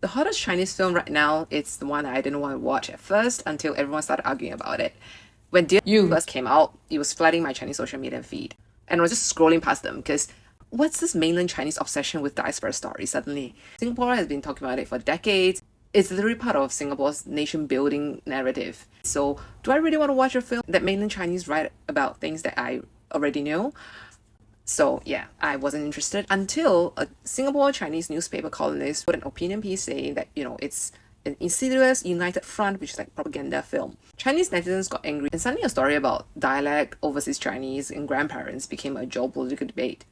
The hottest Chinese film right now, it's the one I didn't want to watch at first until everyone started arguing about it. When Dear You first came out, it was flooding my Chinese social media feed. And I was just scrolling past them because what's this mainland Chinese obsession with diaspora stories suddenly? Singapore has been talking about it for decades. It's literally part of Singapore's nation-building narrative. So do I really want to watch a film that mainland Chinese write about things that I already know? So yeah, I wasn't interested until a Singapore Chinese newspaper columnist put an opinion piece saying that, it's an insidious united front, which is like propaganda film. Chinese netizens got angry, and suddenly a story about dialect, overseas Chinese, and grandparents became a geopolitical debate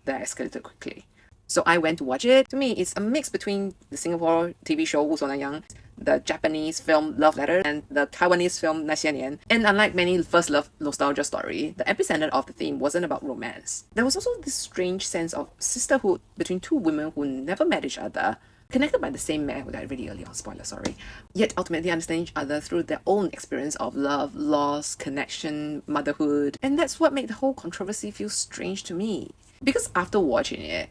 that escalated quickly. So I went to watch it. To me, it's a mix between the Singapore TV show 雾锁南洋, the Japanese film Love Letter, and the Taiwanese film 那些年. And unlike many first love nostalgia story, the epicenter of the theme wasn't about romance. There was also this strange sense of sisterhood between two women who never met each other, connected by the same man who died really early on, spoiler, sorry, yet ultimately understand each other through their own experience of love, loss, connection, motherhood. And that's what made the whole controversy feel strange to me. Because after watching it,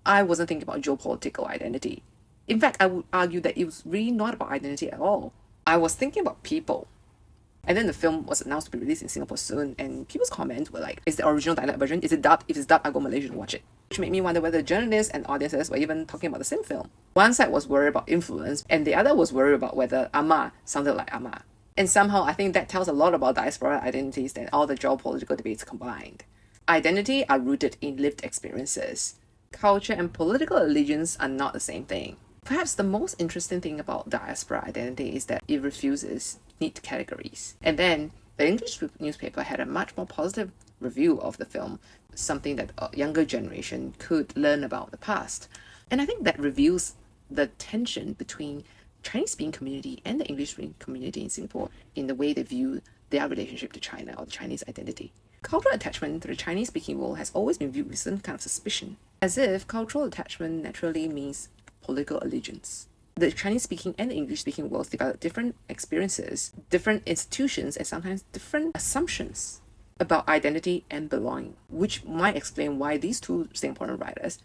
I wasn't thinking about geopolitical identity. In fact, I would argue that it was really not about identity at all. I was thinking about people. And then the film was announced to be released in Singapore soon, and people's comments were like, is the original dialect version? Is it dubbed? If it's dubbed, I'll go Malaysia to watch it. Which made me wonder whether journalists and audiences were even talking about the same film. One side was worried about influence, and the other was worried about whether Ama sounded like Ama. And somehow I think that tells a lot about diaspora identities than all the geopolitical debates combined. Identity are rooted in lived experiences. Culture and political allegiance are not the same thing. Perhaps the most interesting thing about diaspora identity is that it refuses neat categories. And then the English newspaper had a much more positive review of the film, something that a younger generation could learn about the past. And I think that reveals the tension between Chinese-speaking community and the English-speaking community in Singapore in the way they view their relationship to China or the Chinese identity. Cultural attachment to the Chinese-speaking world has always been viewed with some kind of suspicion, as if cultural attachment naturally means political allegiance. The Chinese-speaking and the English-speaking worlds develop different experiences, different institutions, and sometimes different assumptions about identity and belonging, which might explain why these two Singaporean writers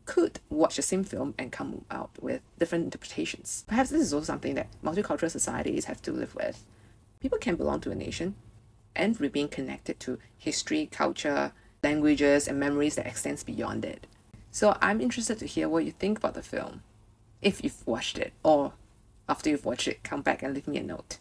could watch the same film and come out with different interpretations. Perhaps this is also something that multicultural societies have to live with. People can belong to a nation and remain connected to history, culture, languages, and memories that extends beyond it. So I'm interested to hear what you think about the film. If you've watched it, or after you've watched it, come back and leave me a note.